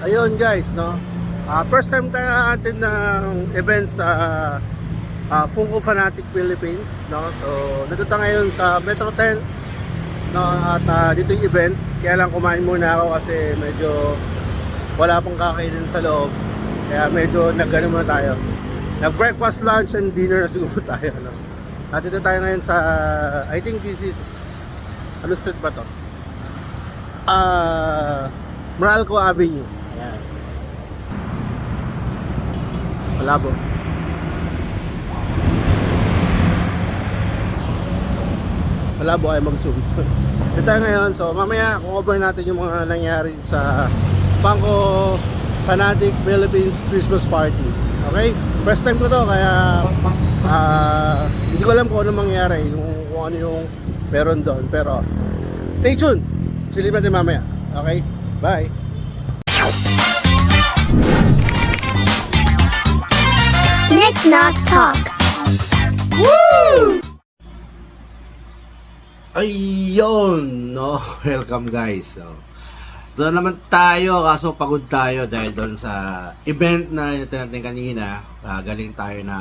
Ayun guys, no? First time tayo natin ng event sa Funko Fanatic Philippines, no? So, nandito ngayon sa Metro 10, no? At dito yung event. Kaya lang kumain muna ako kasi medyo wala pang kakainin sa loob. Kaya medyo nag-ano muna tayo. Nag-breakfast, lunch, and dinner na siguro tayo, no? At dito tayo ngayon sa, I think this is, ano street ba to? Meralco Avenue. Ayan. Malabo. Malabo ay mag-zoom. Dito tayo ngayon. So mamaya cover natin yung mga nangyari sa Funko Fanatic Philippines Christmas Party. Okay? First time ko to kaya hindi ko alam kung ano mangyari, kung ano yung meron doon. Pero stay tuned. Silip natin mamaya. Okay? Bye! Nick Knock Talk. Woo! Ayun, no? Welcome guys. So, doon naman tayo, kaso pagod tayo dahil doon sa event na natin kanina. Galing tayo na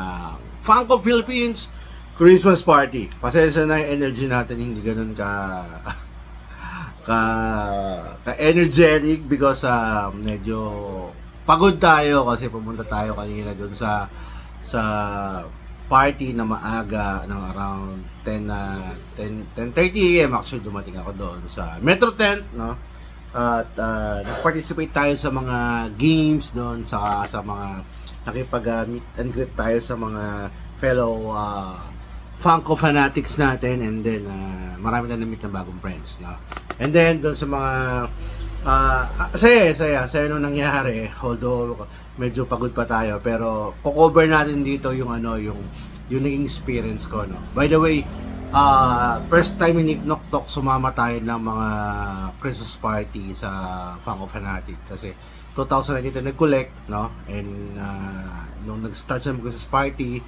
Funko Philippines Christmas Party. Pasensya na yung energy natin, hindi ganun ka-energetic because medyo pagod tayo kasi pumunta tayo kanina doon sa party na maaga ng around 10:30 AM. Actually dumating ako doon sa Metro 10, no? At nag-participate tayo sa mga games doon, sa mga nakipag-meet and greet tayo sa mga fellow Funko fanatics natin, and then marami na na-meet ng bagong friends, no? And then doon sa mga saya nung nangyari, although medyo pagod pa tayo, pero ko-cover natin dito yung yung naging experience ko, no. By the way, first time in Nick Knock Talk sumama tayo ng mga Christmas party sa Funko Fanatic kasi 2019 nag-collect, no, and nung nag-start sa Christmas party,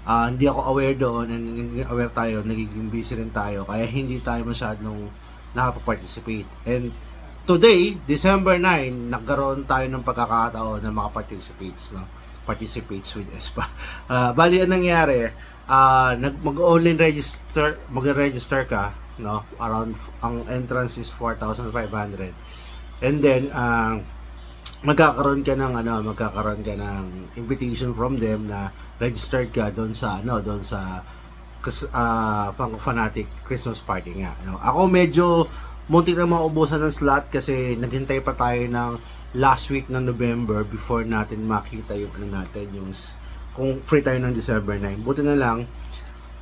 hindi ako aware doon, and hindi aware tayo, nagiging busy rin tayo, kaya hindi tayo masyadong nakapag-participate. And today, December 9, nagkaroon tayo ng pagkakataon na participates with ESPA. Bali, ang nangyari, mag-online register ka, no? Around, ang entrance is 4,500. And then, magkakaroon ka ng invitation from them na registered ka doon sa Funko Fanatic Christmas Party nga, no? Ako medyo muntik na maubusan ng slot kasi naghintay pa tayo ng last week ng November before natin makita yung kung free tayo ng December 9. Buti na lang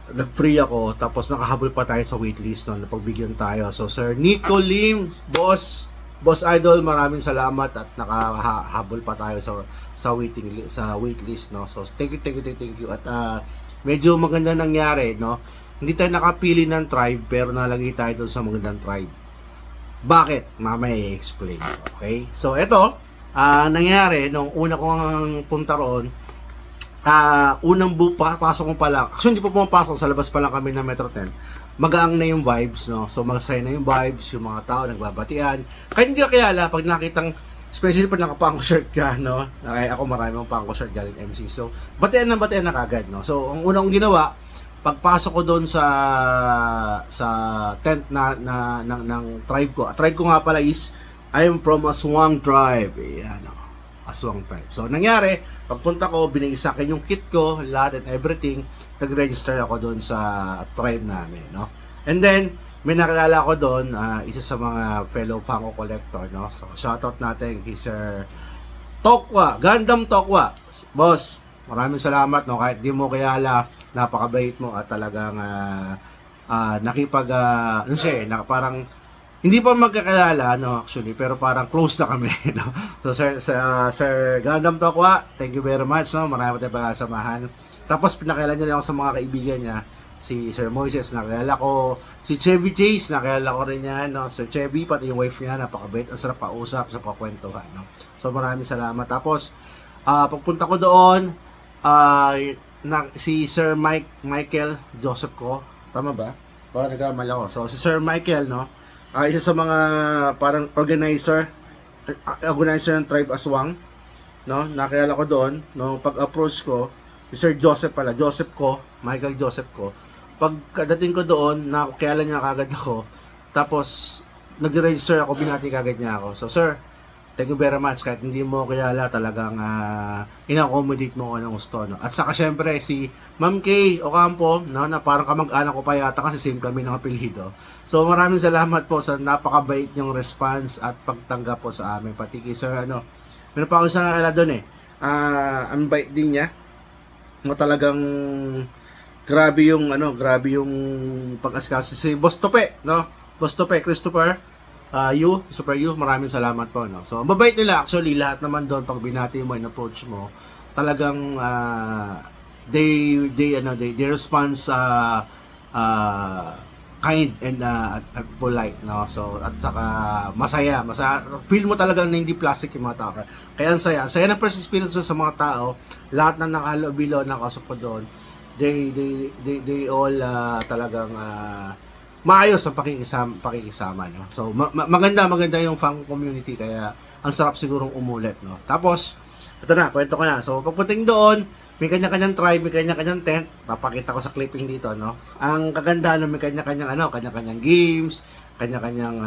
nag-free ako, tapos nakahabol pa tayo sa waitlist, no? Napagbigyan tayo. So Sir Nico Lim, Boss Idol, maraming salamat at nakahabol pa tayo sa waitlist, no? So thank you. At medyo maganda nangyari, no? Hindi tayo nakapili ng tribe pero nalagay tayo doon sa magandang tribe. Bakit? Mamaya i-explain. Okay? So ito, nangyari nung una kong punta roon, pasok ko pa lang. Actually, hindi pa pumapasok, sa labas pa lang kami ng Metro 10. Magaang na yung vibes, no? So magsaya na yung vibes, yung mga tao nagbabatian. Kahit hindi ka kilala, pag nakitang, especially pag naka-Funko shirt ka, no? Ako marami akong Funko shirt galing MC. So, batian na kagad, no? So, ang unang ginawa, pagpasok ko doon sa tent ng tribe ko. Tribe ko nga pala is, I am from Aswang tribe. Ayan, no? Aswang tribe. So, nangyari, pagpunta ko, binigay sa akin yung kit ko, lahat and everything. Nag-register ako doon sa tribe namin, no? And then, may nakilala ko doon, isa sa mga fellow Funko collector, no? So, shoutout natin kay Sir Tokwa, Gundam Tokwa. Boss, maraming salamat, no? Kahit di mo kilala, napakabait mo at talagang parang hindi pa magkakilala, no, actually, pero parang close na kami, no? So, Sir Gundam Tokwa, thank you very much, no? Marami tayong pagkasamahan. Tapos, pinakilala niya rin ako sa mga kaibigan niya. Si Sir Moises, nakilala ko. Si Chevy Chase, nakilala ko rin yan, no? Sir Chevy, pati yung wife niya, napakabait. Ang sarap pausap, sa pakwentuhan, no? So, maraming salamat. Tapos, pagpunta ko doon, si Sir Michael Joseph ko, tama ba? Baka nagkamali ako. So, si Sir Michael, no? Isa sa mga parang organizer organizer ng Tribe Aswang, no? Nakilala ko doon, no, pag-approach ko, si Sir Joseph pala, Michael Joseph ko. Pagkadating ko doon, nakilala niya kagad ako. Tapos nag-register ako, binati kagad niya ako. So, sir, thank you very much. Kahit hindi mo kilala, talagang ina-accommodate mo ko ng gusto, no? At saka syempre si Ma'am Kay Ocampo, no, na parang kamag-anak ko pa yata kasi same kami ng apelyido. So maraming salamat po sa napakabait niyong response at pagtanggap po sa amin. Pati kay sir, meron pa ako sa nakala doon ang bait din niya. No, talagang grabe yung pag-asikaso si Boss Tope, no? Boss Tope, Christopher, Super You, maraming salamat po, no? So, ang mabait nila, actually, lahat naman doon, pag binati mo, in-approach mo, talagang, they respond kind and polite, no? So, at saka, masaya, feel mo talagang na hindi plastic yung mga tao. Kaya ang saya ng first experience sa mga tao, lahat na nakalobilo, nakasok ko doon, they all talagang, maayos ang pakikisama, no? So maganda yung fan community, kaya ang sarap sigurong umulit, no? Tapos ito na, kwento ko na. So pagpunting doon, may kanya-kanyang tribe, may kanya-kanyang tent. Papakita ko sa clipping dito, no? Ang kagandahan, may kanya-kanyang games, kanya-kanyang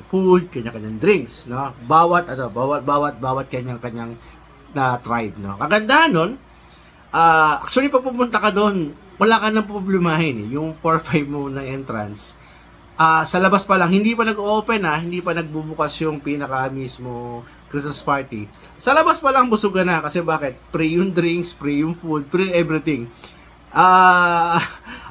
food, kanya-kanyang drinks, no? Bawat kanya-kanyang na tribe, no? Kagandahan nun, actually pag pumunta ka doon, wala ka nang problemahin, yung 4-5 mo na entrance. Sa labas pa lang, hindi pa nag-open, hindi pa nagbubukas yung pinaka mismo Christmas party. Sa labas pa lang busog ka na, kasi bakit? Free yung drinks, free yung food, free everything.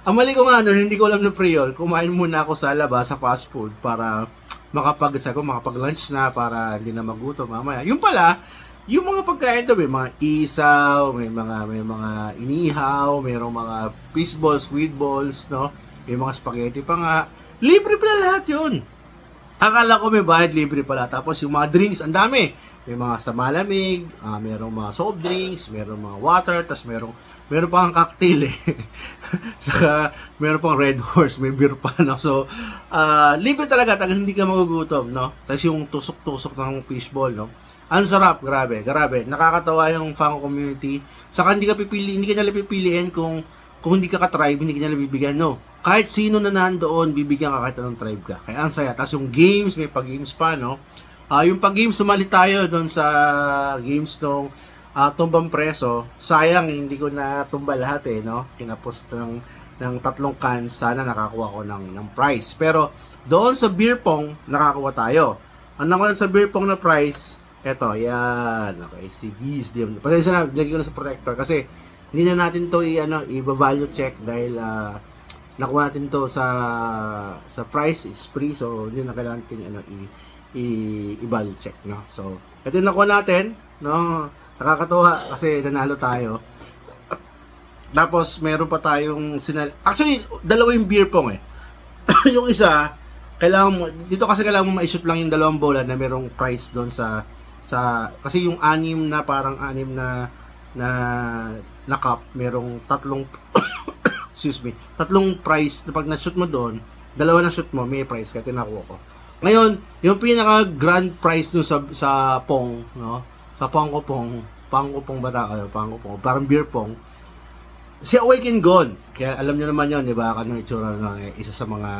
Ang mali ko nga nun, hindi ko alam na free yun. Kumain muna ako sa labas, sa fast food, para makapag-lunch na, para hindi na magutom mamaya. Yung pala, yung mga pagkain doon, may mga isaw, may mga inihaw, mayroong mga fish balls, squid balls, no? May mga spaghetti pa nga. Libre pala lahat yun. Akala ko may bayad, libre pala. Tapos yung mga drinks, ang dami. May mga sa malamig, mayroong mga soft drinks, mayroong mga water, tapos mayroong pang cocktail Saka mayroong pang Red Horse, may beer pa, no? So, libre talaga, hindi ka magugutom, no? Tapos yung tusok-tusok ng fishball, no? Ang sarap, grabe. Nakakatawa yung fan community. Saka hindi ka nila pipiliin kung hindi ka ka-tribe, hindi ka nila bibigyan, no? Kahit sino na nandoon, bibigyan ka kahit anong tribe ka. Kaya ang saya. Tapos yung games, may pag-games pa, no? Yung pag-games, sumali tayo doon sa games nung tumbang preso. Sayang, hindi ko na tumba lahat, no? Kinapos ng 3 cans, sana nakakuha ko ng prize. Pero doon sa beer pong, nakakuha tayo. Ang nakuha sa beer pong na prize, eto, yan. Okay, si Giz. Pasensya na, lagi ko na sa protector kasi hindi na natin to i-value check dahil nakuha natin to sa price, it's free, so hindi na kailangan natin i-value check, no? So, ito yung nakuha natin, no? Nakakatuwa kasi nanalo tayo. Tapos meron pa tayong actually, dalawa yung beer pong yung isa, dito kasi kailangan mo ma-shoot lang yung 2 bola na merong price doon sa kasi yung 6 na cup, merong 3 excuse me, 3 price na pag na-shoot mo doon, 2 na shoot mo, may price kaya tinakuha ko. Ngayon, yung pinaka grand prize no sa pong, no? Sa pangko pong parang beer pong, si Awaken Gone. Kaya alam niyo naman 'yon, 'di ba? Kanong itsura ng isa sa mga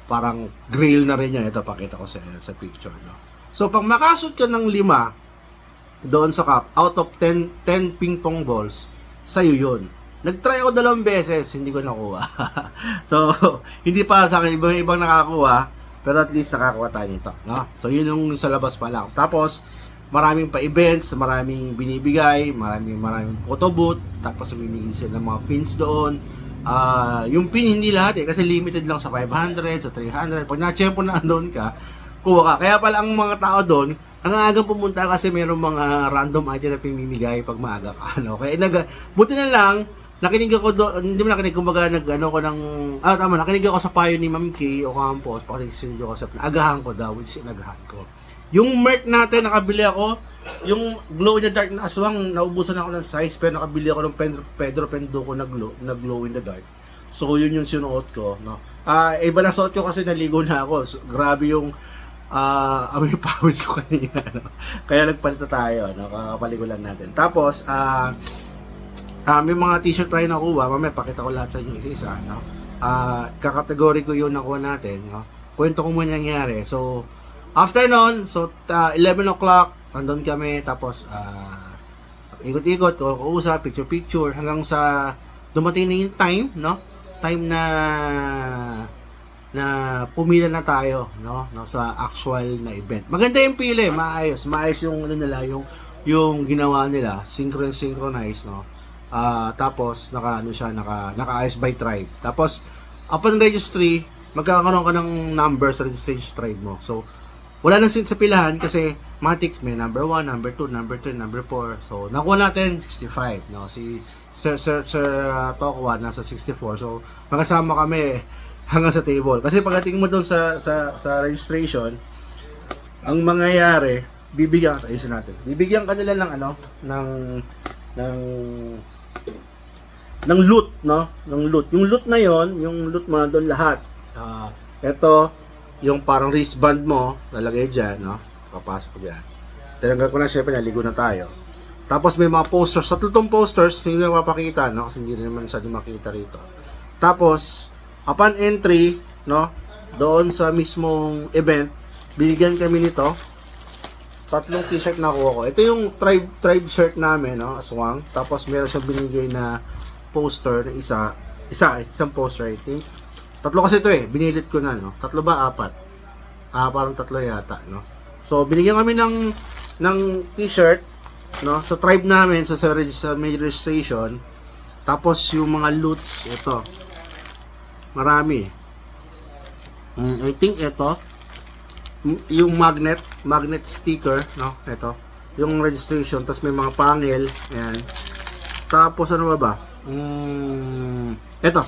parang grill na rin 'yan. Ito pakita ko sa picture, no. So pag makashoot ka ng 5 doon sa cup, out of 10 ping pong balls, sa'yo 'yun. Nag-try ako 2 beses, hindi ko nakuha. So, hindi pa sa akin, ibang nakakuha, pero at least nakakuha tayo nito, no? So, yun yung sa labas pa lang. Tapos, maraming pa events, maraming binibigay, maraming photo booth, tapos bibigyan sila ng mga pins doon. Yung pin hindi lahat kasi limited lang sa 500, sa 300. Pag na-check na doon ka, kuha ka. Kaya pala ang mga tao doon, ang agang pumunta kasi mayroong mga random item na pinimigay pag maaga ka, no? Kaya buti na lang, nakinig ako doon, hindi mo nakinig, kumbaga nakinig ako sa payo ni Ma'am Kay Ocampo, pakising Joseph, na agahan ko daw, which is inagahan ko. Yung merch natin, nakabili ako, yung glow in the dark na aswang, naubusan ako ng size, pero nakabili ako ng Pedro Penduko na glow in the dark. So, yun yung sinuot ko, no? Iba na suot ko kasi naligo na ako. So, grabe yung amoy pawis ko kanina, no? Kaya nagpalit na tayo, no? Kakapaligulan natin. Tapos, may mga t-shirt tayo nakuha. Mamaya, pakita ko lahat sa inyo isa-isa, no? Kakategory ko yun nakuha natin, no? Kwento ko muna nangyari. So, after nun, 11 o'clock, nandun kami, tapos, ikot-ikot, usap, picture-picture, hanggang sa dumating na yung time, no? Time na pumila na tayo, no sa actual na event. Maganda yung pili, maayos yung ano nila, yung ginawa nila, synchronize, no. Tapos naka-ayos by tribe. Tapos upon registry, magkakaroon ka ng number sa registration tribe mo. So wala nang sa pilahan kasi matik may number 1, number 2, number 3, number 4. So nakuha natin 65, no. Si Sir Tokwa nasa 64. So magkasama kami hanggang sa table. Kasi pagdating mo doon sa registration, ang mangyayari, bibigyan ka nila ng ng loot, no? Ng loot. Yung loot na yon, yung loot mo doon lahat. Ito, yung parang wristband mo, lalagay diyan, no? Papasok diyan. Tinanggal ko na, syempre, naligo na tayo. Tapos may mga posters, sa tutong posters, hindi na mapakita, no? Kasi hindi naman sa makita rito. Tapos, upon entry, no, doon sa mismong event, binigyan kami nito. 3 t-shirt na kuha ko. Ito yung tribe shirt namin, no, aswang. Tapos meron siyang binigay na poster na isang poster, I think. 3 kasi ito binilit ko na, no. 3 ba 4? Parang 3 yata, no. So binigyan kami ng t-shirt, no, sa tribe namin sa may registration. Tapos yung mga loots, ito. Marami. I think ito yung magnet sticker, no? Ito. Yung registration, tapos may mga panel, ayan. Tapos ano ba? Ito.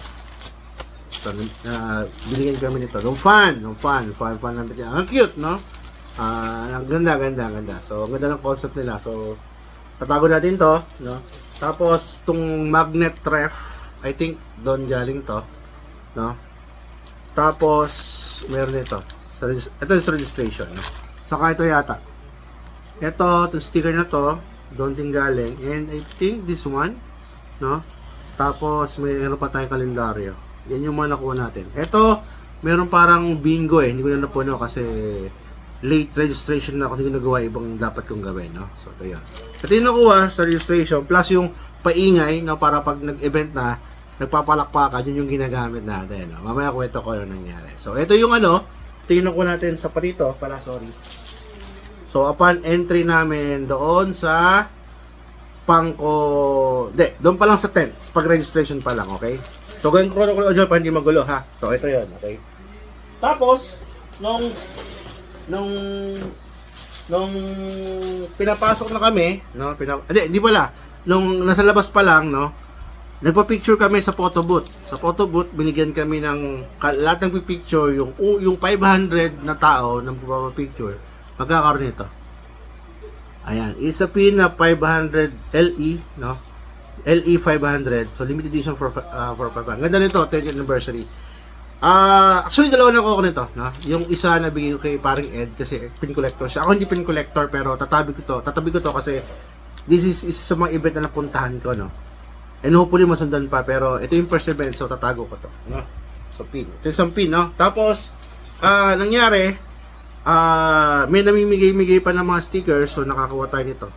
Binigyan kami nito. Yung fan namin. Ang cute, no? Ang ganda. So, ang ganda ng concept nila. So, tatago natin to, no? Tapos, tong magnet ref, I think, doon galing to, no? Tapos, meron ito. Ito yung registration, no? Saka ito yata. Ito, itong sticker na to, doon din galing. And I think this one, no? Tapos, meron pa tayong kalendaryo. Yan yung mga nakuha natin. Ito, meron parang bingo hindi ko na napuno kasi late registration na kasi nagawa ibang dapat kong gawin, no? So, ito yan. Ito yung nakuha sa registration, plus yung paingay, no? Para pag nag-event na, nagpapalakpakan, yun yung ginagamit natin, no? Mamaya kwento ko yung nangyari. So, ito yung ito yung nakuha natin sa patito, sorry. So, upon entry namin doon sa doon pa lang sa tent, pag registration pa lang, okay? So, gawin ko dyan pa hindi magulo, ha? So, ito yun, okay? Tapos, nung pinapasok na kami, no? Hindi pala, nung nasa labas pa lang, no? Nagpa-picture kami sa photo booth. Sa photo booth, binigyan kami ng lahat ng picture, yung 500 na tao na magpa-picture, magkakaroon nito. Ayan, it's a pin na 500 LE, no? LE 500. So limited edition for 500. Ganda nito, 10th anniversary. Actually dalawa na ako nito, no? Yung isa na bigay ko kay paring Ed kasi pin collector siya. Ako hindi pin collector pero tatabi ko to kasi this is sa mga event na napuntahan ko, no? And hopefully masundan pa, pero ito yung first event, so tatago ko to, no? So pin. Ito yung pin, no? Tapos nangyari, may namimigay pa ng mga stickers, so nakakuha tayo nito.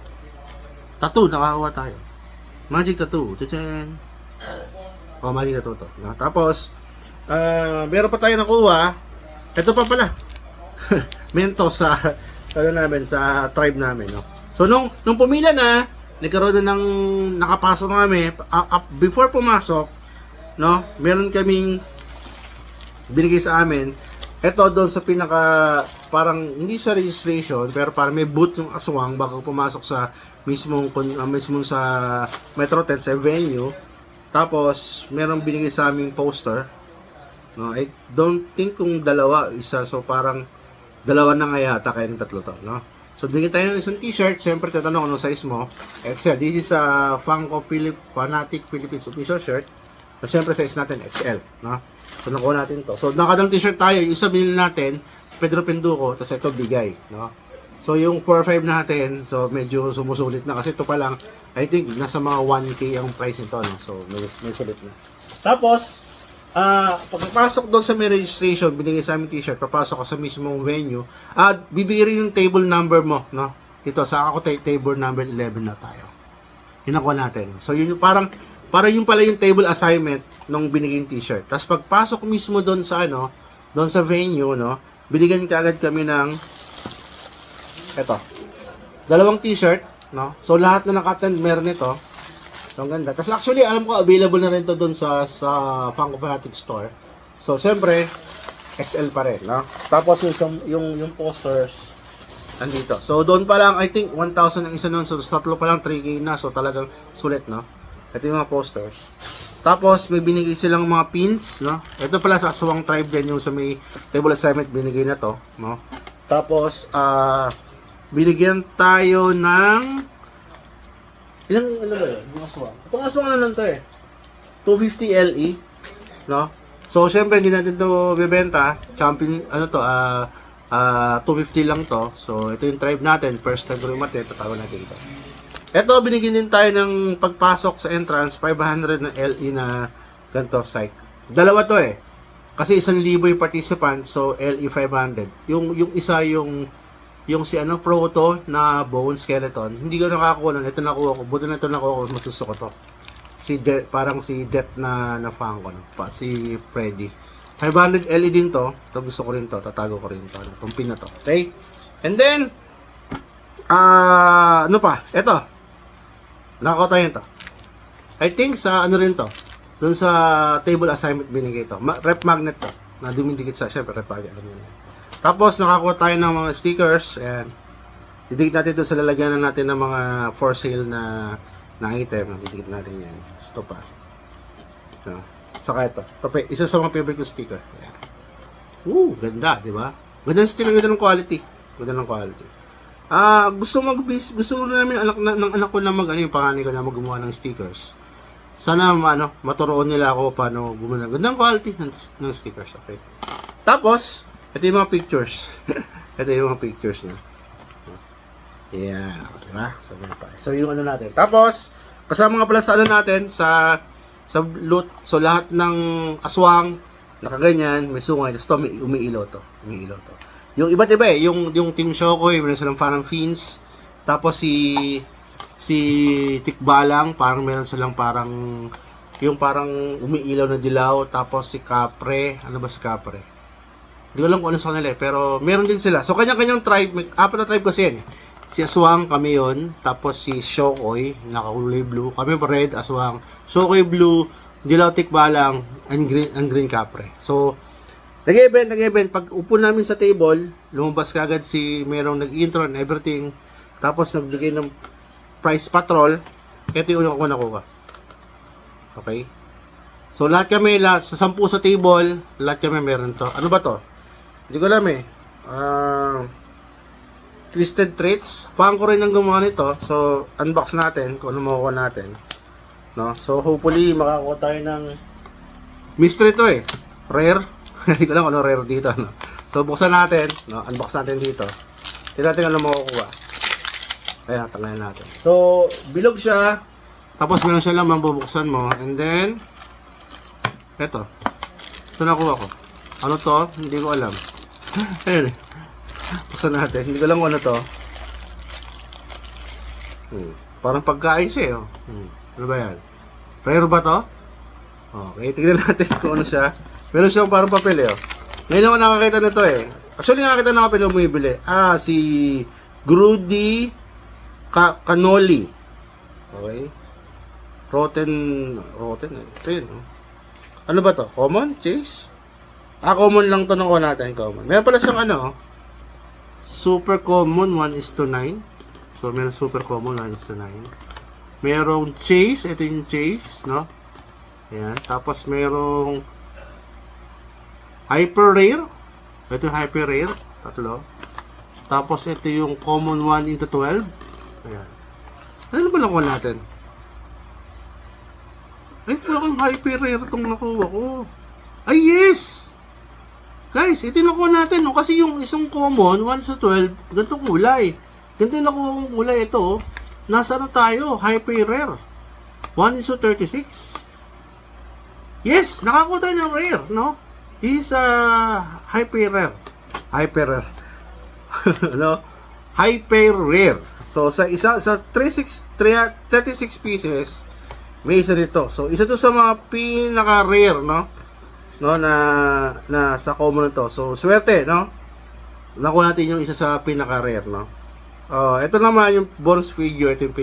Tattoo, nakakuha tayo. Magic tattoo. Tachan. Magic tattoo to. No? Tapos meron pa tayo nakuha. Ito pa pala. Mento sa namin, sa tribe namin, no? So nung pumila na, nagkaroon na ng nakapasok na kami. Before pumasok, no, meron kaming binigay sa amin. Ito doon sa parang hindi sa registration, pero parang may booth yung aswang bago pumasok sa mismong sa Metro 10 sa venue. Tapos meron binigay sa aming poster, no? I don't think kung isa, so parang dalawa na nga yata, kaya ng 3 to, no? So bigyan tayo ng isang t-shirt. Siyempre tatanong anong size mo. XL. This is a Funko Fanatic Philippines official shirt. So siyempre size natin XL, no? So, nakuha natin to. So, nakadang t-shirt tayo. Yung isa binili natin, Pedro Penduko, tapos ito bigay, no? So, yung 4.5 natin, so, medyo sumusulit na. Kasi ito pa lang, I think, nasa mga 1K ang price nito, no? So, may sulit na. Tapos, pagpapasok doon sa may registration, binigay sa aming t-shirt, papasok ka sa mismong venue, at bibigay rin yung table number mo, no? Ito, sa ako table number 11 na tayo. Hinakuha natin. So, yun yung parang yung pala yung table assignment nung binigay yung t-shirt. Tapos, pagpasok mismo doon sa, doon sa venue, no? Binigyan ka agad kami ng eto. Dalawang t-shirt, no? So, lahat na nakattend meron ito. So, ang ganda. Tapos, actually, alam ko, available na rin to doon sa Funko Fanatic Store. So, siyempre, XL pa rin, no? Tapos, yung posters, andito. So, doon pa lang, I think, 1,000 ang isa nun. So, tatlo pa lang, 3K na. So, talagang sulit, no? Ito yung mga posters. Tapos, may binigay silang mga pins, no? Ito pala sa Aswang Tribe din, yung sa may table assignment, binigay na to, no? Tapos, binigyan tayo ng ilang, ano ba yun? Yung aswang. Itong aswang na lang to eh. 250 LE, no? So, syempre, hindi natin to bibenta. Champion, 250 lang to. So, ito yung tribe natin. First time ko rin mati, tatawag natin to. Ito, binigyan din tayo ng pagpasok sa entrance, 500 na LE na ganito, psych. Dalawa to eh. Kasi 1,000 yung participant, so LE 500. Yung isa yung si proto na bone skeleton, hindi ko nakakuha nun. Ito nakuha ko. Buto na ito nakuha ko, masusuko to. Parang si Death na fan ko. Si Freddy. 500 LE din to. Ito gusto ko rin to. Tatago ko rin to. Itong pin na to. Okay? And then, ano pa? Ito. Nakakuha tayo ito. I think sa rin to. Doon sa table assignment binigay to. Rep magnet to. Na dumidikit sa, syempre rep magnet. Alam mo. Tapos, nakakuha tayo ng mga stickers. Ayan. Didikit natin doon sa lalagyan natin ng mga for sale na item. Didikit natin yan. Ito pa. Ito. Saka ito. Ito pa. Isa sa mga favorite ko sticker. Ayan. Ganda. Diba? Ganda ng sticker. Ganda ng quality. Ganda ng quality. Gusto namin ng anak ko na yung panganay ko na gumawa ng stickers. Sana, maturoon nila ako paano gumawa. Ganda ng quality ng stickers. Okay. Tapos, ito yung mga pictures. Ito yung mga pictures na. Yeah. Diba? So, yung natin. Tapos, kasama nga pala sa natin, sa loot. So, lahat ng aswang, nakaganyan, may sungay. Tapos ito, umiilaw to. Yung iba't iba eh. Yung Team Shokoy, meron silang parang fins. Tapos, si Tikbalang, parang meron silang parang, yung parang umiilaw na dilaw. Tapos, si Capre. Ano ba si Capre? Hindi ko alam kung ano sa kanila eh, pero meron din sila. So, kanya-kanyang tribe, apat na tribe kasi yan eh. Si Aswang, kami yun. Tapos si Shokoy, nakakulay blue. Kami red, Aswang. Shokoy blue, Dilaw Tikbalang, and green Capre. So, nag-event. Pag upo namin sa table, lumabas kagad merong nag-intro and everything. Tapos, nagbigay ng price patrol. Ito yung unang ko nakuha. Okay? So, lahat kami, sa 10 sa table, lahat kami meron to. Ano ba to? Hindi ko alam eh. Twisted Traits. Paan ko rin ang gumawa nito. So, unbox natin kung ano makukuha natin. No? So, hopefully, makakuha tayo ng mystery to eh. Rare. Hindi ko lang kung ano rare dito. No? So, buksan natin. No? Unbox natin dito. Tignan natin ano makukuha. Ayan, tanggalin natin. So, bilog siya. Tapos, meron siya lang mabubuksan mo. And then, eto. Ito nakuha ko. Ano to? Hindi ko alam. Ayun eh. Buksan natin. Hindi ko lang kung ano to. Parang pagkain siya eh. Ano ba yan? Rare ba to? Okay, tignan natin kung ano siya. Meron siyang parang papel eh. Ngayon ako nakakita nito eh. Actually nakakita na kapit ako bumibili. Si Grudy Canoli. Okay. Rotten eh. Ito yun. Ano ba to? Common? Chase? Common lang to nung ko natin. Common. Meron pala siyang super common 1:9. So, meron super common 1:9. Merong chase. Ito yung chase, no? Ayan. Tapos, merong hyper rare. Ito yung hyper rare. Tatlo. Tapos, ito yung common 1:12. Ayan. Ano ba nakuha natin? Ay, parang hyper rare itong nakuha ko. Ay, yes! Guys, ito yung nakuha natin. No? Kasi yung isang common, 1/12, ganito kulay. Ganito yung nakuha kong kulay. Ito, oh. Nasa ano tayo? Hyper rare. 1/36. Yes! Nakakuha tayo ng rare, no? This is hyper rare. Hyper rare. No? Hyper rare. So, sa 36 pieces, may isa dito. So, isa to sa mga pinaka-rare, no? No, na sa common to. So, swerte, no? Nakuha natin yung isa sa pinaka-rare, no? Ito naman yung bonus figure. Ito yung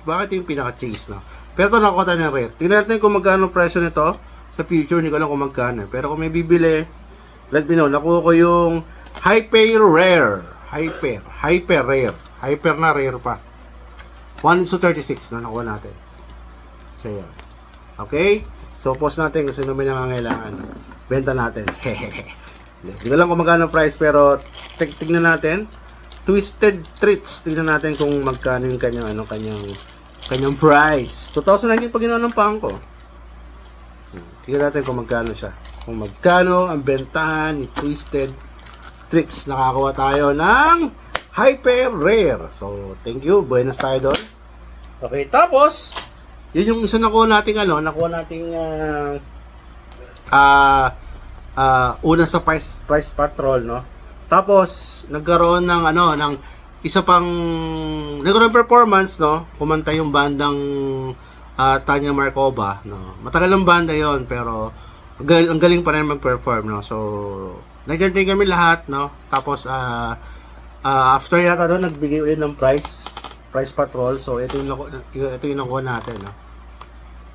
bakit yung pinaka-chase, no? Pero ito nakuha tayo ng rare. Tingnan natin kung magkano presyo nito. Sa future, hindi ko alam kung magkano. Pero kung may bibili, let me know. Nakuha ko yung hyper rare. Hyper rare. Hyper na rare pa. 1/36 na nakuha natin. So, yun. Okay? So, post natin kasi may nangangailangan. Benta natin. Hindi ko lang kung magkano price, pero tignan natin. Twisted Treats. Tignan natin kung magkano yung kanyang price. 2019 pag ginawa ng pangko. Tignan natin kung magkano siya. Kung magkano ang bentahan ni Twisted Treats. Nakakuha tayo ng Hyper Rare. So, thank you. Buenas tayo doon. Okay, tapos, yun yung isa nakuha nating una sa price patrol, no? Tapos nagkaroon ng isa pang nagkaroon performance, no? Kumanta yung bandang Tanya Markova, no? Matagal ng banda yon, pero ang galing pa rin mag-perform, no? So nag-entertain kami lahat, no? Tapos after yata doon nagbigay ulit ng price patrol. So ito yung nakuha natin, no?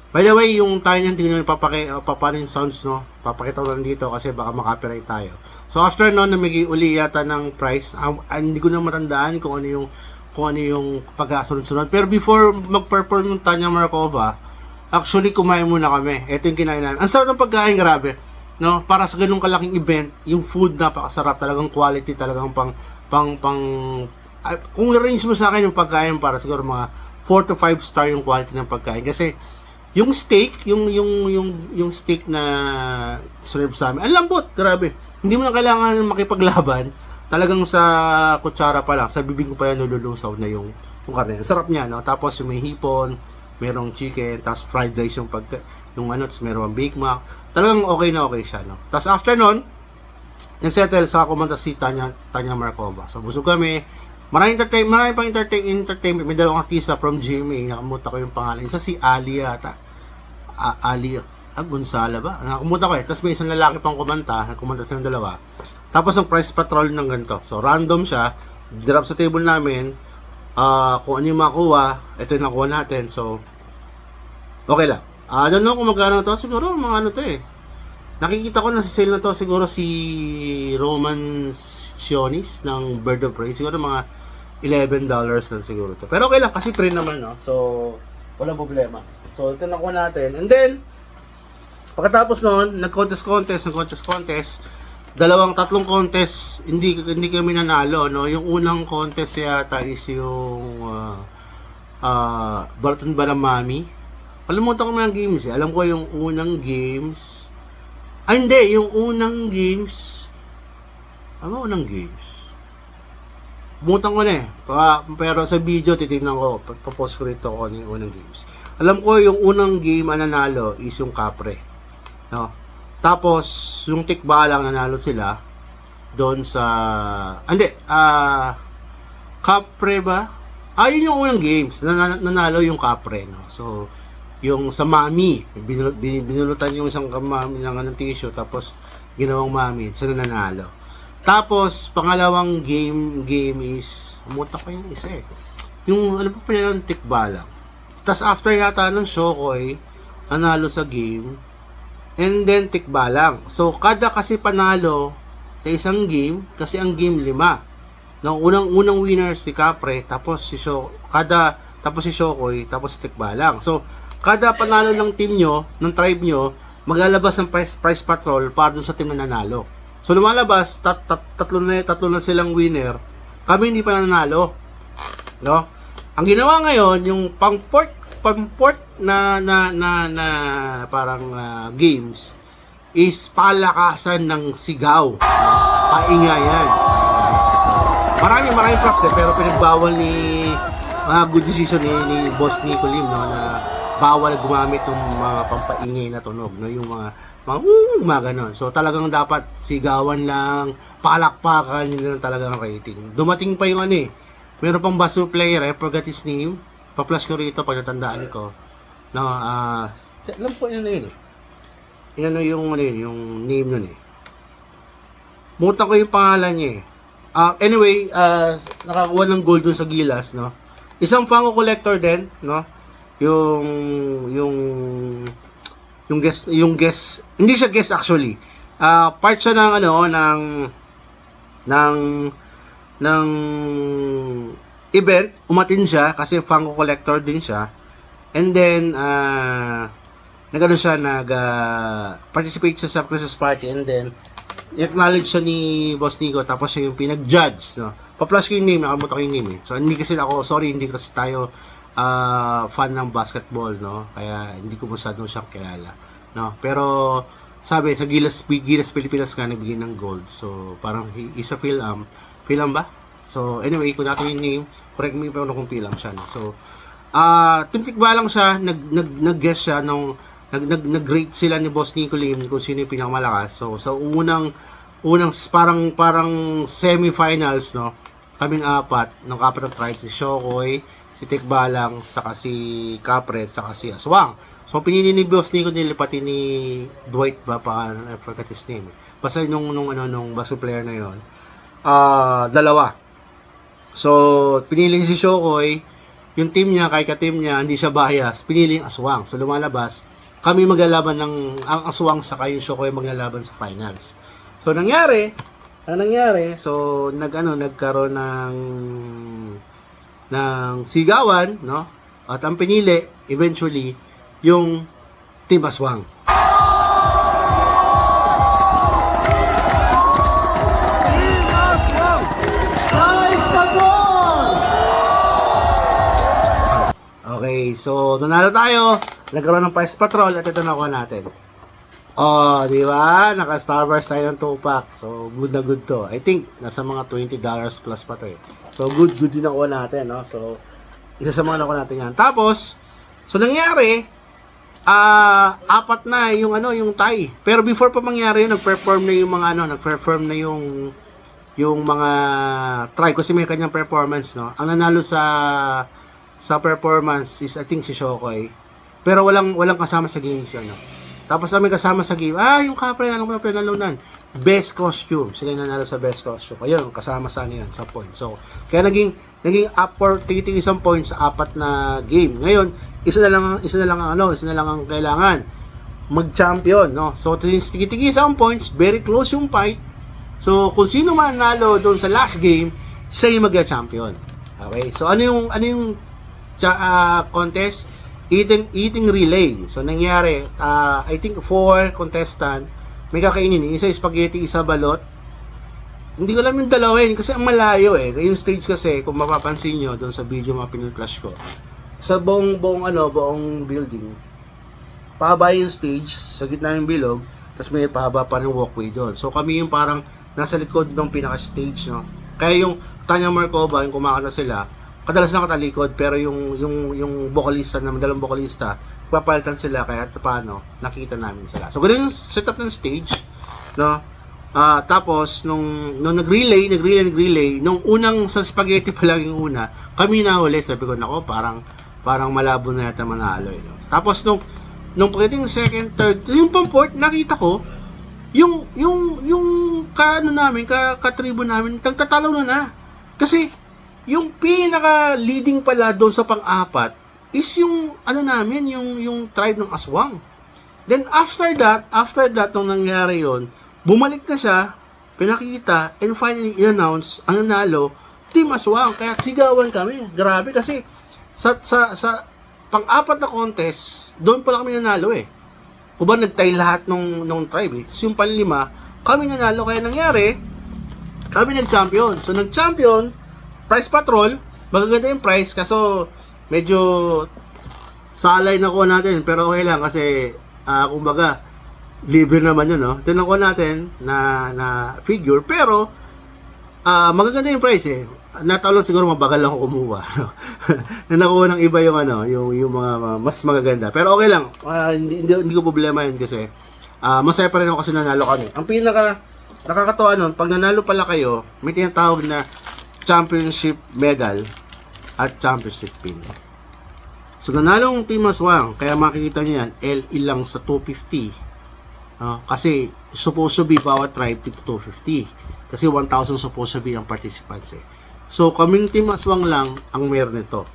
By the way, yung tayo niyan, tingnan paano yung sounds, no? Papakita ko lang dito kasi baka makapiright tayo. So, after no, namigay uli yata ng price. Hindi ko na matandaan kung ano yung pagkasunod-sunod. Pero before mag-perform yung Tanya Markova, actually, kumain muna kami. Ito yung kinain namin. Ang sarap ng pagkain, grabe. No? Para sa ganung kalaking event, yung food napakasarap. Talagang quality, talagang kung i-range mo sa akin yung pagkain, para siguro mga 4 to 5 star yung quality ng pagkain. Kasi, yung steak, yung steak na serve sa amin, ang lambot, grabe. Hindi mo na kailangan makipaglaban. Talagang sa kutsara pa lang, sa bibig ko pa yan nilulusaw na yung karne. Ang sarap niya, no? Tapos yung may hipon, merong chicken, tapos fried rice tapos merong Big Mac. Talagang okay na okay siya, no? Tapos after nun, nagsettle sa kumanta si Tanya Markova. So busog kami. Maraming pang entertainment. May dalawang artista from GMA. Nakamuta ko yung pangalan. Isa si Ali yata. Ali Gonzala ba? Nakamuta ko eh. Tapos may isang lalaki pang kumanta. Kumanta silang dalawa. Tapos ang price patrol ng ganito. So random siya. Drop sa table namin. Kung ano yung makuha, ito yung nakuha natin. So, okay lang. I don't know kung magkano to. Siguro mga ano to eh. Nakikita ko na sa sale na to. Siguro si Roman Sionis ng Bird of Prey. Siguro mga $11 lang siguro to. Pero okay lang kasi free naman, no? So, walang problema. So, ito nakuha natin. And then, pagkatapos noon, nag-contest. Tatlong contest, hindi kami nanalo, no? Yung unang contest yata is yung Barton Baramami. Kalimutan ko na yung games eh. Alam ko yung unang games. Hindi. Yung unang games. Ano unang games? Bumutan ko na eh. Pero sa video, titignan ko. Papost ko rito kung ano yung unang games. Alam ko yung unang game ang nanalo is yung Capre. No? Tapos, yung tikbalang nanalo sila doon sa... Capre ba? Yun yung unang games. Nanalo yung Capre. No? So, yung sa Mami, binulutan yung isang Mami ng tissue, tapos ginawang Mami. Sila nanalo. Tapos, pangalawang game is, umuta ko yung isa eh. Yung, ano pa pala yung tikbalang. Tapos, after yata ng Shokoy, nanalo sa game, and then tikbalang. So, kada kasi panalo sa isang game, kasi ang game 5. No, unang winner si Capre, tapos si Shokoy, tapos si tikbalang. So, kada panalo ng team nyo, ng tribe nyo, maglalabas ng prize patrol para dun sa team na nanalo. So lumalabas, tatlo na silang winner. Kami hindi pa nanalo. No? Ang ginawa ngayon, yung pang-port na parang games is palakasan ng sigaw. Paingayan. Maraming props pero pinagbawal ni good decision ni Boss Nico Lim, no, na bawal gumamit ng mga pampaingay na tunog, no, yung mga ganon. So talagang dapat sigawan lang, palakpakan, yun lang talagang rating. Dumating pa yung meron pang basso player, I forgot his name. Pa-plus ko rito pag natandaan ko. No, alam ko yun yun yung name nun Muta ko yung pangalan niya Anyway, nakakuha ng gold dun sa Gilas, no. Isang Funko collector din, no. Yung guest, hindi siya guest actually. Part siya ng ng event, umatin siya kasi Funko collector din siya. And then participate siya sa Christmas party, and then i-acknowledge siya ni Boss Nico, tapos siya yung pinag-judge, no. Pa-plus ko yung name, nakalimutan ko yung name So hindi kasi tayo fan ng basketball, no. Kaya hindi ko masyadong siyang kilala, no. Pero sabi sa Gilas Pilipinas nga nagbigay ng gold. So parang isa film ba? So anyway, kung natin yung name, correct me kung film siya, no. So timtikba lang siya, nag-guess siya nung nag-rate sila ni Boss Nico Lim kung sino yung pinakamalakas. So sa unang parang semi-finals, no, kaming apat na tribe, si Shokoy, si Tikbalang, saka si Capret, saka si Aswang. So pinili ni Boss Nico, nilipati ni Dwight ba pa, I forgot his name. Basta nung basketball player na yon, dalawa. So pinili si Shokoy, yung team niya, kahit ka-team niya, hindi siya bias, pinili yung Aswang. So lumalabas, kami maglalaban ang Aswang sa yung Shokoy maglalaban sa finals. So ang nangyari, so nagkaroon ng sigawan, no? At ang pinili eventually yung Team Aswang. Okay, so nanalo tayo. Nagkaroon ng Prize Patrol at ito nakuha natin. Oh, di ba? Naka-Starburst tayo ng 2-pack. So, good na good to. I think, nasa mga $20 plus pa to So, good din nakuha natin, no? So, isa sa mga nakuha natin yan. Tapos, so nangyari, apat na yung tie. Pero before pa mangyari yun, nag-perform na yung mga try kasi may kanyang performance, no? Ang nanalo sa performance is I think si Shokoy. Pero walang kasama sa game siya, no? Tapos may kasama sa game, yung Capre, anong mga pinalunan? Best costume. Sila nanalo sa best costume. Ayun, kasama sa sa point. So, kaya naging up for isang point sa apat na game. Ngayon, isa na lang ang kailangan. Mag-champion, no? So, tigi isang points, very close yung fight. So, kung sino man nanalo doon sa last game, siya yung mag-champion. Okay? So, ano yung contest? Eating relay. So, nangyari, I think 4 contestant, may kakainin. Isa spaghetti, isa balot. Hindi ko alam yung dalawin kasi ang malayo Yung stage kasi, kung mapapansin nyo doon sa video mga pinul-flash ko, sa buong building, pahaba yung stage, sa gitna ng bilog, tapos may pahaba pa ng walkway doon. So, kami yung parang nasa likod ng pinaka-stage, no? Kaya yung Tanya Markova, yung kumakanta sila, kadalas na katalikod, pero yung vocalista na madalang vocalista, papalitan sila kaya paano nakita namin sila. So ganun yung setup ng stage, no? Tapos nung nag-relay, nung unang sa spaghetti pa lang yung una, kami na huli, sabi ko nako, parang malabo na yata manalo, no? Tapos nung pagdating second, third, yung pang-fourth, nakita ko yung katribo namin, tagtatalo na. Kasi yung pinaka-leading pala doon sa pang-apat is yung yung tribe ng Aswang. Then after that nung nangyari yon, bumalik na siya, pinakita, and finally i-announce ang nanalo, Team Aswang. Kaya sigawan kami. Grabe kasi sa pang-apat na contest, doon pala kami nanalo Kuba nagtay lahat nung tribe So yung panlima, kami nanalo. Kaya nangyari, kami nag-champion. So nag-champion, Prize Patrol, magaganda yung price, kaso medyo salay na ko natin, pero okay lang kasi kumbaga libre naman yun, no? Tinako natin na figure, pero magaganda yung price eh. Natalo siguro mabagal ako kumuha. No? Na nakuha ng iba yung yung mga mas magaganda. Pero okay lang. Hindi ko problema yun kasi masaya pa rin ako kasi nanalo kami. Ang pinaka nakakatawa nun, pag nanalo pala kayo, may tinatawag na championship medal at championship pin. So nanalo ng Team Aswang, kaya makikita niyo yan, LE lang sa 250. Kasi supposed to be bawat tribe to 250. Kasi 1,000 supposed to be ang participants eh. So kaming Team Aswang lang ang meron nito.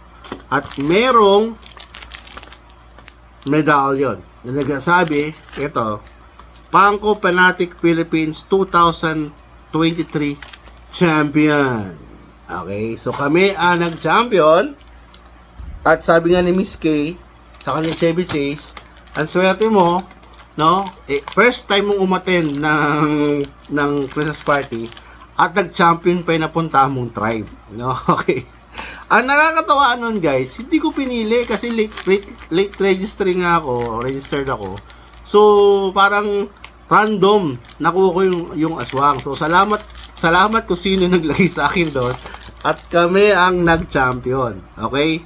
At merong medallion na nagsasabi, ito, Pangko Fanatic Philippines 2023 Champion. Okay, so kami ang nag-champion. At sabi nga ni Miss K, sa kanya Chevy Chase, ang swerte mo, no? First time mong umattend ng Christmas party at nag-champion pa yung napunta mong tribe, no? Okay. Ang nakakatawa nun, guys, hindi ko pinili kasi late registering nga ako, registered ako. So, parang random nakuha ko yung aswang. So, salamat kung sino naglagay sa akin doon at kami ang nag-champion. Okay?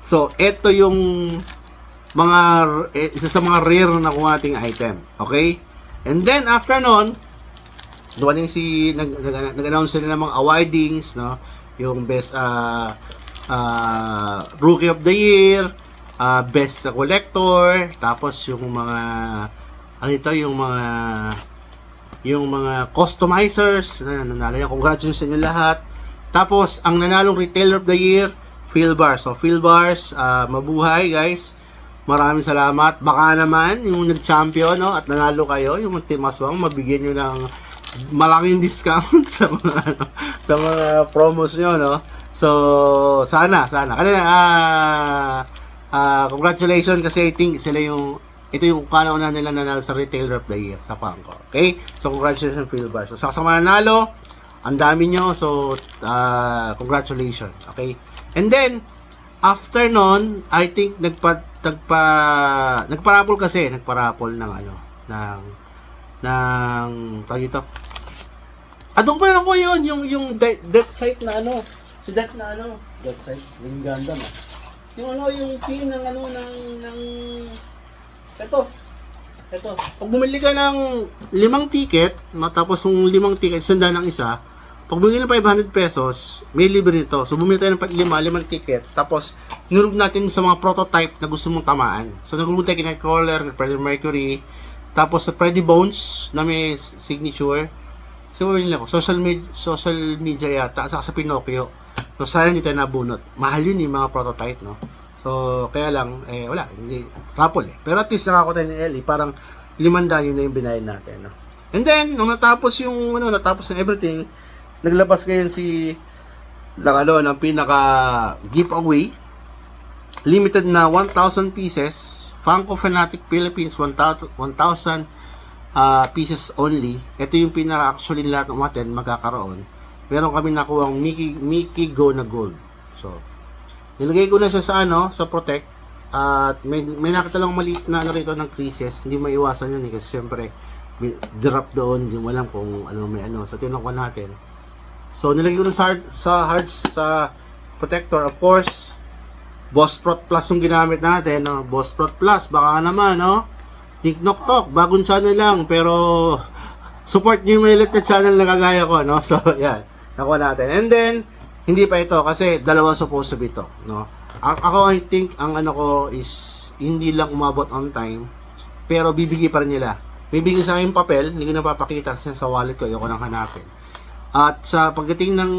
So, ito yung isa sa mga rare na nakuha ating item. Okay? And then, after nun, dumating nag-announce sila ng mga awardings, no? Yung best Rookie of the Year, best collector, tapos yung mga yung mga customizers na nanalo yan. Congratulations sa inyo lahat. Tapos, ang nanalong Retailer of the Year, Phil Bars. So, Phil Bars, mabuhay guys. Maraming salamat. Baka naman, yung nag-champion, no, at nanalo kayo, yung Team Aswang, mabigyan nyo ng malaking discount sa mga promos nyo, no. So, sana. Congratulations kasi I think ito yung kanauna nila nanalo sa Retailer of the Year sa Pangko. Okay? So, congratulations Phil Bars. So, sa mga nanalo, ang dami nyo. So, congratulations. Okay? And then, after nun, I think nagparapol ng tawag ito. Doon pa lang ko yun, yung death site na death site, yung ganda mo. Yung king ng ito. Pag bumili ka ng 5 ticket, matapos yung 5 ticket, sanda ng isa, pag bumili ng 500 pesos, may libre nito. So, bumili tayo ng 5 ticket. Tapos, nurog natin sa mga prototype na gusto mong tamaan. So, nagulog tayo kay Nightcrawler, Freddie Mercury, tapos sa Freddy Bones, na may signature. So, bumili ako. Social media yata, saka sa Pinocchio. So, sayang hindi tayo nabunot. Mahal yun yung mga prototype, no? So, kaya lang, wala. Hindi, raffle eh. Pero at least nakakuha tayo ni Ellie, parang 500 yun na yung binayad natin, no? And then, nung natapos ng everything, naglabas ngayon ng pinaka giveaway, limited na 1,000 pieces, Funko Fanatic Philippines 1,000 pieces only. Ito yung pinaka actually lahat ng umaten magkakaroon. Meron kami nakuha ang Mickey Go na Gold. So, nilagay ko na siya sa Protect. At may nakita lang maliit na rito ng creases. Hindi maiwasan yun kasi syempre drop doon, hindi mo alam kung may So, tinakwan natin. So, nilagay ko sa hearts, sa protector, of course, Boss Prot Plus yung ginamit natin, no? Boss Prot Plus, baka naman, no? TikTok Talk, bagong channel lang, pero support nyo yung maliit na channel na kagaya ko, no? So, yan, nakuha natin. And then, hindi pa ito, kasi dalawa supposed to be ito, no? Ako, I think, ang ko is, hindi lang umabot on time, pero bibigay pa rin nila. Bibigay sa akin papel, hindi ko napapakita kasi sa wallet ko, ayoko nang hanapin. At sa pagdating ng,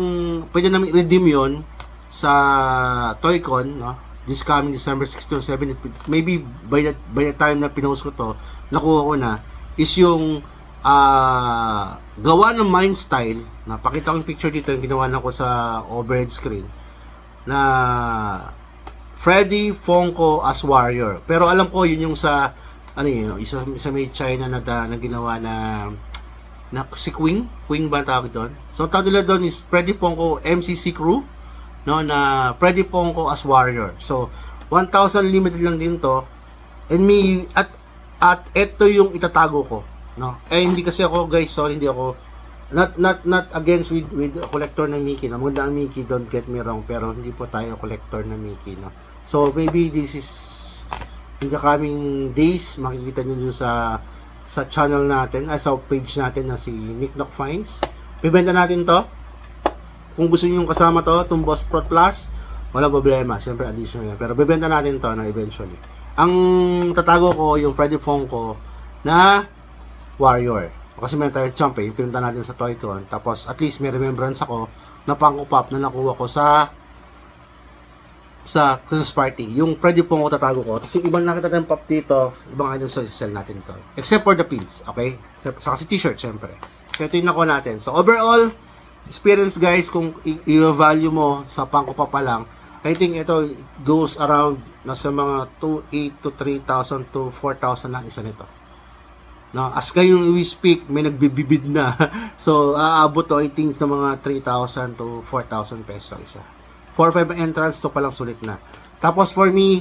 pwede namin i-redeem yun sa Toycon, no? This coming December 16 or 17, maybe by the time na pinost ko to, nakuha ko na, is yung gawa ng Mind Style, na pakita ko yung picture dito, yung ginawa na ko sa overhead screen, na Freddy Funko as Warrior. Pero alam ko, yun yung sa, isa may China na ginawa na si Queen ba tawag doon? So tawag nila doon is Freddy Funko MCC Crew, no, na Freddy Funko as Warrior. So 1,000 limited lang din to. And At ito yung itatago ko, no? Hindi kasi ako, guys, sorry, hindi ako not against with collector ng Mickey, no? Maganda ang Mickey, don't get me wrong, pero hindi po tayo collector ng Mickey, no? So maybe this is in the coming days, makikita niyo dun sa channel natin, sa page natin na si Nick Knock Finds. Bibenta natin to. Kung gusto niyo yung kasama to, itong Boss Pro Plus, wala problema, syempre additional yan. Pero bibenta natin to na eventually. Ang tatago ko yung Freddy Funko na Warrior. Kasi meron tayong champ yung pinunta natin sa Toy-Con. Tapos at least may remembrance ako na Funko Pop na nakuha ko sa Christmas party. Yung Freddy Funko tatago ko. Tapos yung ibang nakita tayong pop dito, ibang items sa sell natin to. Except for the pins, okay? Sa kasi t-shirt, syempre. So ito yung nakuha natin. So overall, experience guys, kung i-value mo sa Funko Pop pa lang, I think ito goes around nasa mga 2,800 to 3,000 to 4,000 lang isa nito. No, as kayong we speak, may nagbibibid na. So, aabot to I think sa mga 3,000 to 4,000 pesos isa. 4-5 entrance to palang sulit na. Tapos for me,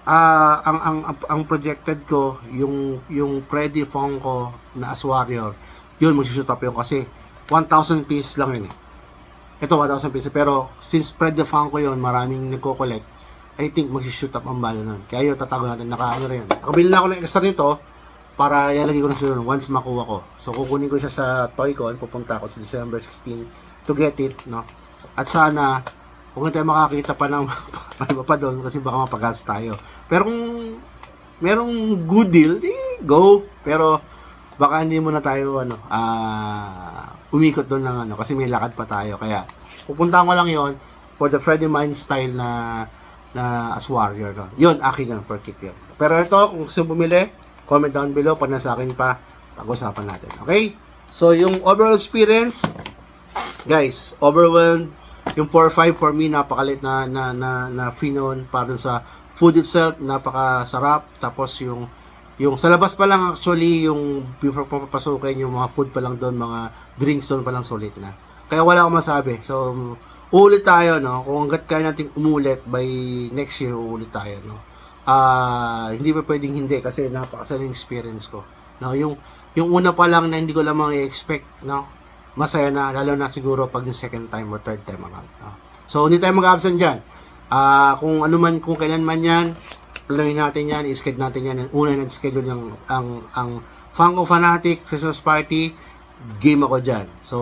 ang projected ko, yung Freddy Funko na as Warrior, yun mag-shoot up yun kasi 1,000 pieces lang yun eh. Ito 1,000 pieces, pero since Freddy Funko yun, maraming nagko-collect, I think mag-shoot up ang bala nun. Kaya yun, tatago natin, naka-ano rin. Nakabili na ako ng extra nito, para ilalagay ko na siya once makuha ko. So, kukunin ko siya sa Toy-Con, pupunta ako sa December 16 to get it, no? At sana, kung tayo makakita pa ng ano pa doon, kasi baka mapagas tayo. Pero kung merong good deal, go. Pero, baka hindi muna tayo, umikot doon ng kasi may lakad pa tayo. Kaya, pupunta ko lang yon for the Freddy Mind style na as Warrior, no? Yun, akin yun, per kick yun. Pero ito, kung gusto bumili, comment down below, pag nasa akin pa, pag-usapan natin. Okay? So, yung overall experience, guys, overwhelmed. Yung 4-5 for me, napakalit na finon para dun sa food itself, napakasarap. Tapos yung sa labas pa lang actually, yung before papapasukin, yung mga food pa lang doon, mga drinks doon pa lang sulit na. Kaya wala akong masabi. So, uulit tayo, no? Kung hanggat kaya natin umulit, by next year, uulit tayo, no? Hindi pa pwedeng hindi kasi napakasaling experience ko. No, yung una pa lang na hindi ko lamang i-expect, no? Masaya na, lalo na siguro pag yung second time or third time around, no? So, hindi tayo mag-absent diyan. Kung ano man, kung kailan man 'yan, planuhin natin 'yan, i-schedule natin 'yan. Una nag-schedule yung ang Funko Fanatic Christmas Party, game ako diyan. So,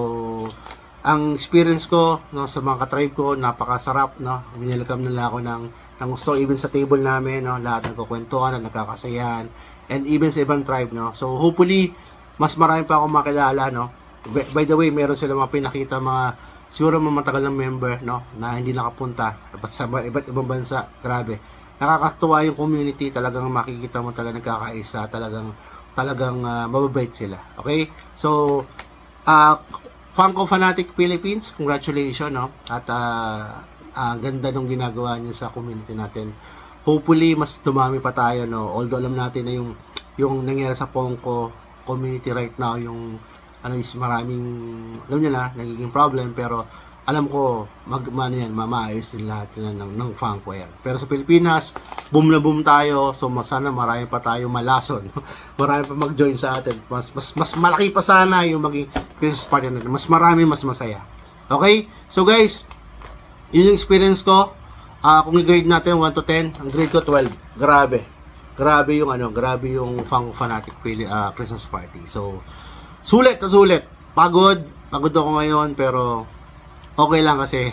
ang experience ko, no, sa mga ka-tribe ko, napakasarap, no? Winelcome nila ako ng gusto, even sa table namin, no, lahat nagkukwentuhan, nagkakasayahan, and even sa ibang tribe, no. So hopefully mas marami pa akong makilala, no. By the way, meron sila mga pinakita, mga siguro mga matagal ng member, no, na hindi nakapunta sa iba't ibang bansa. Grabe, nakakatuwa yung community, talagang makikita mo talaga nagkakaisa, talagang mababait sila. Okay, so Funko Fanatic Philippines, congratulations, no, at ang ganda nung ginagawa niyo sa community natin. Hopefully mas dumami pa tayo, no, although alam natin na yung nangyari sa Funko community right now, yung is maraming, alam niyo na, nagiging problem, pero alam ko mamaayos din lahat yan ng Funko yan. Pero sa Pilipinas, boom na boom tayo, so sana marami pa tayo malason. Marami pa mag-join sa atin. Mas malaki pa sana yung maging Christmas party natin. Mas marami, mas masaya. Okay? So guys, yun yung experience ko. Kung i-grade natin 1 to 10, ang grade ko 12. Grabe yung Funko Fanatic Christmas party. So, sulit. Pagod ako ngayon, pero okay lang kasi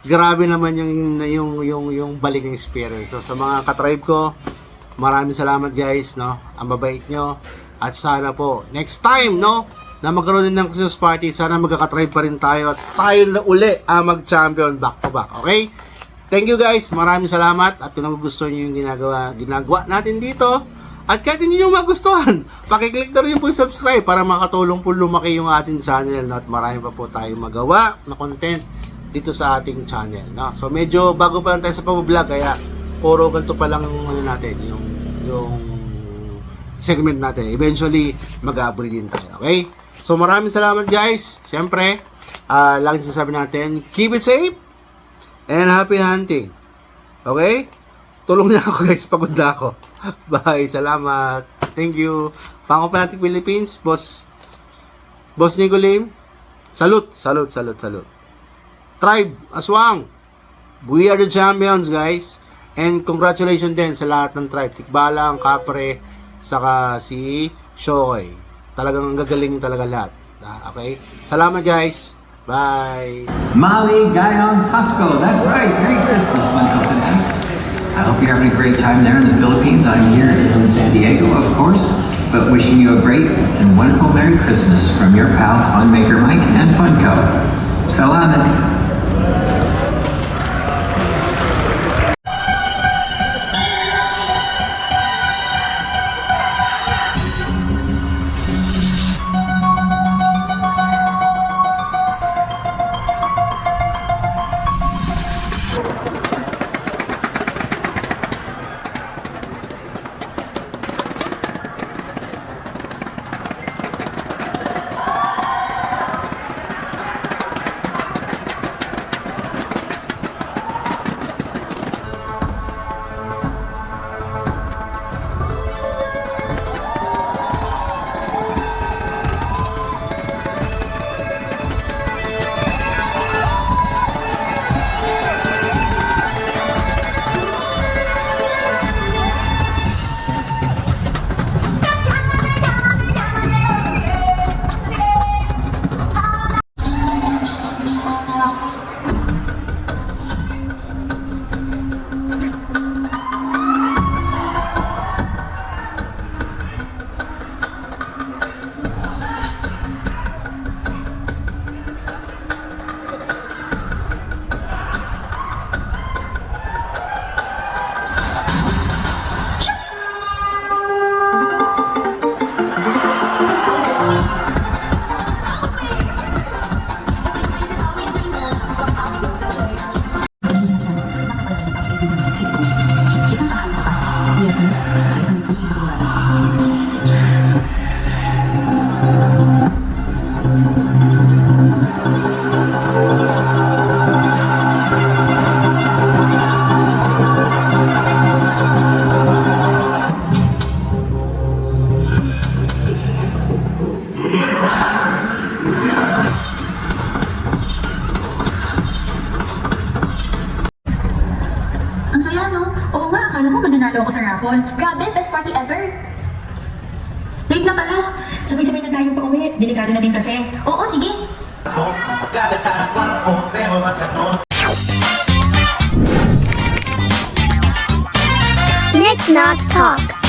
grabe naman yung balik ng experience. So, sa mga katribe ko, maraming salamat guys, no? Ang babait nyo. At sana po, next time, no? Na magkaroon din ng Christmas party, sana magkakatribe pa rin tayo at tayo na uli ang mag-champion back to back. Okay? Thank you guys. Maraming salamat. At kung nagugustuhan nyo yung ginagawa natin dito, at kahit hindi nyo magustuhan, pakiclick na rin po yung subscribe para makatulong po lumaki yung ating channel, no? At marami pa po tayong magawa na content dito sa ating channel, no? So medyo bago pa lang tayo sa pag-vlog, kaya puro ganito pa lang natin, yung segment natin. Eventually, mag-upgrade din tayo, okay? So maraming salamat guys. Siyempre, lagi sinasabi natin, keep it safe and happy hunting. Okay? Tulong niya ako guys, pagod na ako. Bye, salamat. Thank you. Pangko Fanatic Philippines, Boss Nico Lim. Salute. Tribe, Aswang. We are the champions, guys. And congratulations din sa lahat ng tribe. Tikbalang, Kapre, saka si Shokoy. Talagang gagaling yung talaga lahat. Okay? Salamat, guys. Bye. Mali Gayon Costco. That's right. Merry Christmas, Funko Fanatics. I hope you're having a great time there in the Philippines. I'm here in San Diego, of course, but wishing you a great and wonderful Merry Christmas from your pal, Funmaker Mike and Funko. Salamat. Ang saya, no? Oo nga, akala ko mananalo ako sa raffle. Grabe, best party ever. Late na pala. Sabay-sabay na tayo pa uwi. Delikado na din kasi. Oo, sige. Nick Knock Talk.